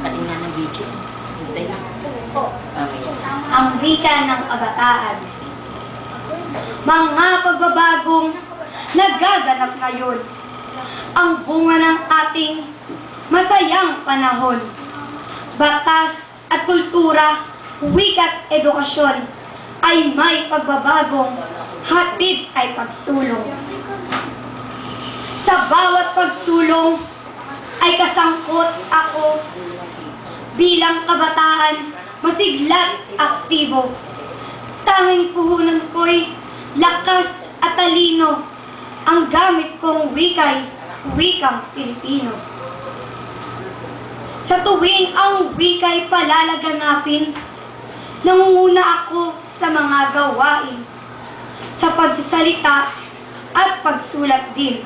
Patingnan ng video. Isa lang. Okay. Ang wika ng kabataan. Mga pagbabagong nagaganap ngayon. Ang bunga ng ating masayang panahon. Batas at kultura, wika't edukasyon ay may pagbabagong hatid ay pagsulong. Sa bawat pagsulong ay kasangkot ako bilang kabataan, masigla't aktibo. Tanging puhunan ko'y lakas at talino. Ang gamit kong wika'y wikang Pilipino. Sa tuwing ang wika'y palalaganapin, nangunguna ako sa mga gawain, sa pagsasalita at pagsulat din.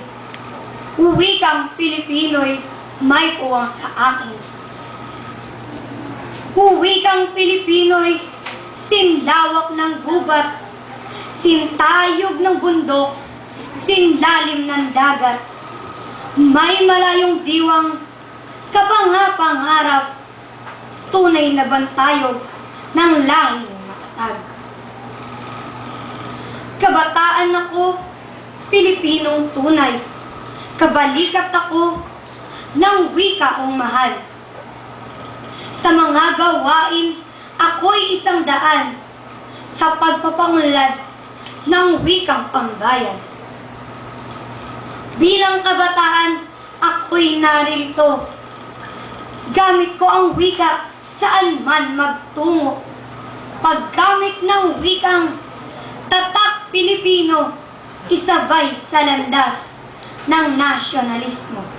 Wikang Pilipino'y may puwang sa akin. Wikang Pilipino'y sinlawak ng gubat, sintayog ng bundok, sinlalim ng dagat. May malayong diwang kapangapangarap, tunay na bantayog ng lahing matatag. Kabataan ako, Pilipinong tunay. Kabalikat ako ng wika kong mahal. Sa mga gawain, ako'y isang daan sa pagpapangunlad ng wikang pambayan. Bilang kabataan, ako'y naririto. Gamit ko ang wika saan man magtungo. Paggamit ng wikang tatak Pilipino, isabay sa landas ng nasyonalismo.